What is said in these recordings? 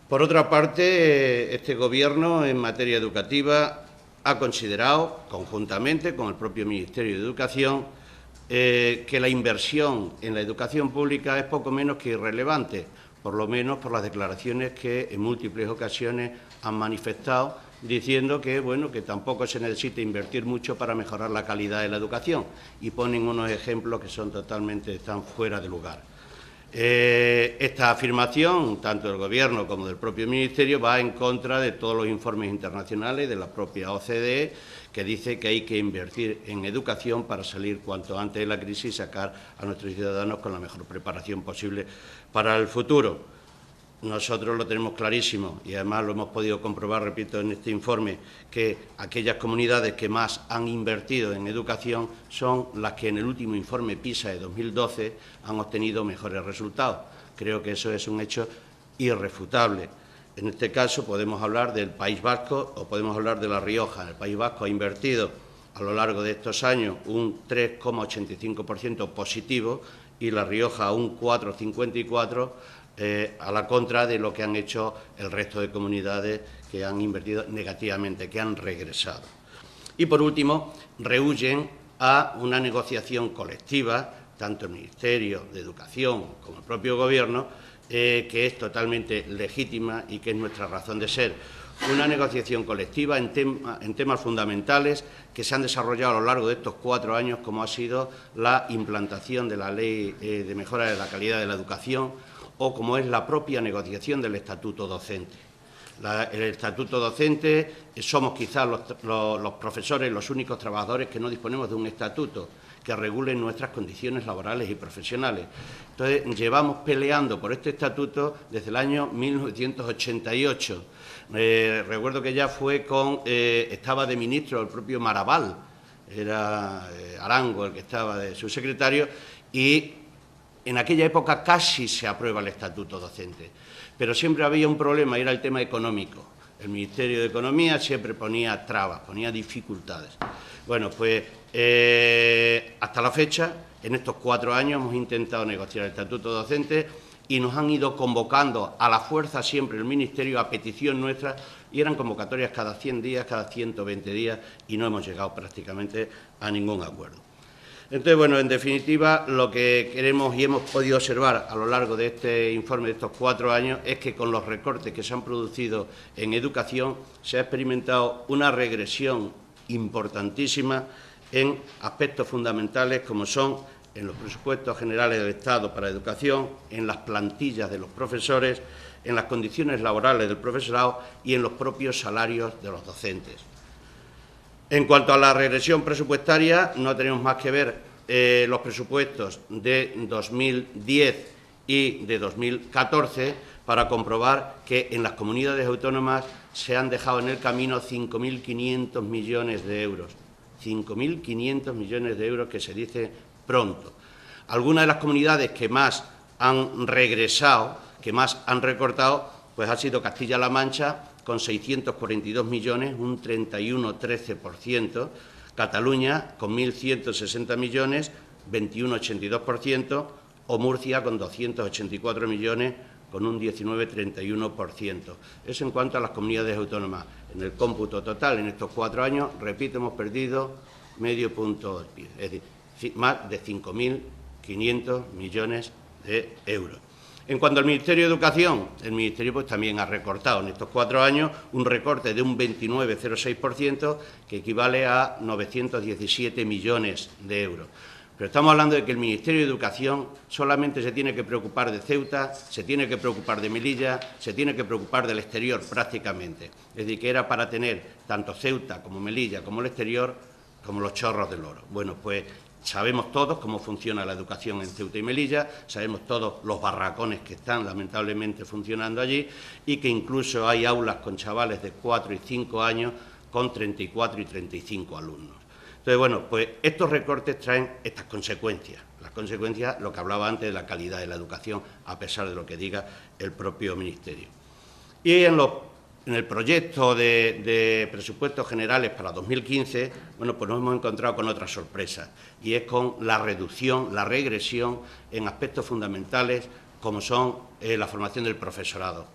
Por otra parte, este Gobierno en materia educativa ha considerado, conjuntamente con el propio Ministerio de Educación, que la inversión en la educación pública es poco menos que irrelevante, por lo menos por las declaraciones que en múltiples ocasiones han manifestado, diciendo que, bueno, que tampoco se necesita invertir mucho para mejorar la calidad de la educación, y ponen unos ejemplos que están fuera de lugar. Esta afirmación, tanto del Gobierno como del propio Ministerio, va en contra de todos los informes internacionales de la propia OCDE, que dice que hay que invertir en educación para salir cuanto antes de la crisis y sacar a nuestros ciudadanos con la mejor preparación posible para el futuro. Nosotros lo tenemos clarísimo y además lo hemos podido comprobar, repito, en este informe, que aquellas comunidades que más han invertido en educación son las que en el último informe PISA de 2012 han obtenido mejores resultados. Creo que eso es un hecho irrefutable. En este caso podemos hablar del País Vasco o podemos hablar de La Rioja. El País Vasco ha invertido a lo largo de estos años un 3,85% positivo y La Rioja un 4,54%, a la contra de lo que han hecho el resto de comunidades que han invertido negativamente, que han regresado. Y, por último, rehuyen a una negociación colectiva, tanto el Ministerio de Educación como el propio Gobierno, que es totalmente legítima y que es nuestra razón de ser. Una negociación colectiva en temas fundamentales que se han desarrollado a lo largo de estos 4 años, como ha sido la implantación de la Ley de Mejora de la Calidad de la Educación, o como es la propia negociación del Estatuto Docente. El Estatuto Docente, somos quizás los profesores los únicos trabajadores que no disponemos de un estatuto que regule nuestras condiciones laborales y profesionales. Entonces, llevamos peleando por este estatuto desde el año 1988. Recuerdo que ya fue estaba de ministro el propio Marabal, era Arango el que estaba de subsecretario, y en aquella época casi se aprueba el Estatuto Docente, pero siempre había un problema y era el tema económico. El Ministerio de Economía siempre ponía trabas, ponía dificultades. Bueno, pues hasta la fecha, en estos 4 años, hemos intentado negociar el Estatuto Docente y nos han ido convocando a la fuerza siempre el Ministerio a petición nuestra, y eran convocatorias cada 100 días, cada 120 días, y no hemos llegado prácticamente a ningún acuerdo. Entonces, bueno, en definitiva, lo que queremos y hemos podido observar a lo largo de este informe de estos 4 años es que con los recortes que se han producido en educación se ha experimentado una regresión importantísima en aspectos fundamentales como son en los presupuestos generales del Estado para educación, en las plantillas de los profesores, en las condiciones laborales del profesorado y en los propios salarios de los docentes. En cuanto a la regresión presupuestaria, no tenemos más que ver los presupuestos de 2010 y de 2014 para comprobar que en las comunidades autónomas se han dejado en el camino 5.500 millones de euros. 5.500 millones de euros, que se dice pronto. Algunas de las comunidades que más han regresado, que más han recortado, pues ha sido Castilla-La Mancha, con 642 millones, un 31,13%, Cataluña con 1.160 millones, 21,82%, o Murcia con 284 millones, con un 19,31%. Eso en cuanto a las comunidades autónomas. En el cómputo total, en estos 4 años, repito, hemos perdido medio punto del PIB, es decir, más de 5.500 millones de euros. En cuanto al Ministerio de Educación, el Ministerio pues también ha recortado en estos 4 años un recorte de un 29,06%, que equivale a 917 millones de euros. Pero estamos hablando de que el Ministerio de Educación solamente se tiene que preocupar de Ceuta, se tiene que preocupar de Melilla, se tiene que preocupar del exterior prácticamente. Es decir, que era para tener tanto Ceuta como Melilla como el exterior como los chorros del oro. Bueno, pues sabemos todos cómo funciona la educación en Ceuta y Melilla, sabemos todos los barracones que están lamentablemente funcionando allí y que incluso hay aulas con chavales de 4 y 5 años con 34 y 35 alumnos. Entonces, bueno, pues estos recortes traen estas consecuencias. Las consecuencias, lo que hablaba antes de la calidad de la educación, a pesar de lo que diga el propio Ministerio. Y en el proyecto de presupuestos generales para 2015, bueno, pues nos hemos encontrado con otra sorpresa, y es con la reducción, la regresión en aspectos fundamentales como son la formación del profesorado.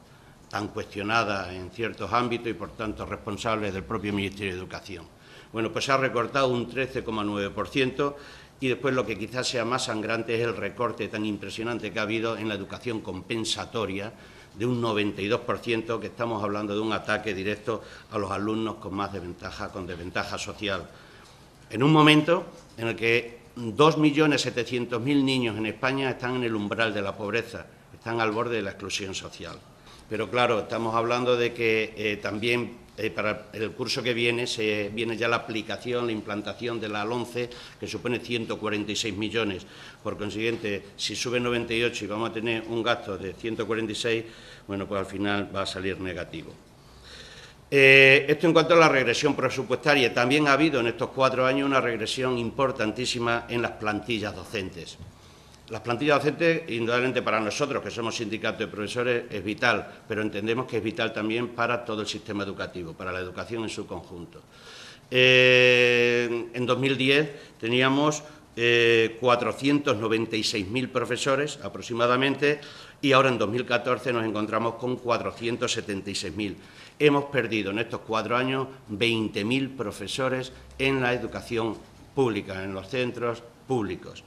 tan cuestionada en ciertos ámbitos y, por tanto, responsable del propio Ministerio de Educación. Bueno, pues se ha recortado un 13,9%. Y después lo que quizás sea más sangrante es el recorte tan impresionante que ha habido en la educación compensatoria, de un 92%, que estamos hablando de un ataque directo a los alumnos con más desventaja, con desventaja social. En un momento en el que 2.700.000 niños en España están en el umbral de la pobreza, están al borde de la exclusión social. Pero claro, estamos hablando de que también para el curso que viene viene ya la aplicación, la implantación de la LOMCE, que supone 146 millones. Por consiguiente, si sube 98 y vamos a tener un gasto de 146, bueno, pues al final va a salir negativo. Esto en cuanto a la regresión presupuestaria. También ha habido en estos 4 años una regresión importantísima en las plantillas docentes. Las plantillas docentes, indudablemente para nosotros, que somos sindicato de profesores, es vital, pero entendemos que es vital también para todo el sistema educativo, para la educación en su conjunto. En 2010 teníamos 496.000 profesores aproximadamente y ahora en 2014 nos encontramos con 476.000. Hemos perdido en estos 4 años 20.000 profesores en la educación pública, en los centros públicos.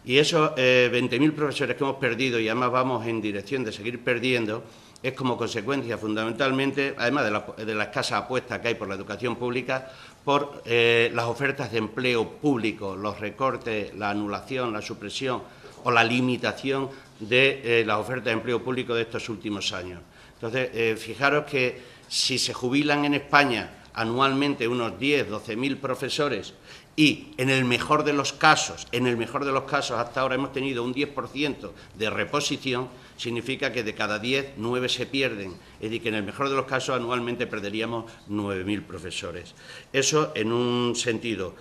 Y esos 20.000 profesores que hemos perdido, y además vamos en dirección de seguir perdiendo, es como consecuencia fundamentalmente, además de la escasa apuesta que hay por la educación pública, por las ofertas de empleo público, los recortes, la anulación, la supresión o la limitación de las ofertas de empleo público de estos últimos años. Entonces, fijaros que si se jubilan en España anualmente unos 10, 12.000 profesores y en el mejor de los casos hasta ahora hemos tenido un 10% de reposición, significa que de cada 10, 9 se pierden. Es decir, que en el mejor de los casos anualmente perderíamos 9.000 profesores. Eso en un sentido.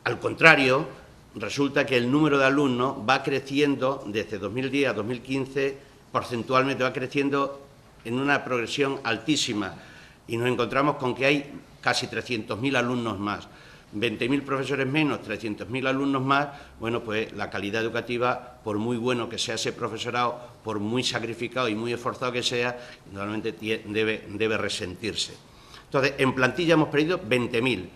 Al contrario, resulta que el número de alumnos va creciendo desde 2010 a 2015, porcentualmente va creciendo en una progresión altísima y nos encontramos con que hay casi 300.000 alumnos más. 20.000 profesores menos, 300.000 alumnos más, bueno, pues la calidad educativa, por muy bueno que sea ese profesorado, por muy sacrificado y muy esforzado que sea, normalmente debe resentirse. Entonces, en plantilla hemos perdido 20.000.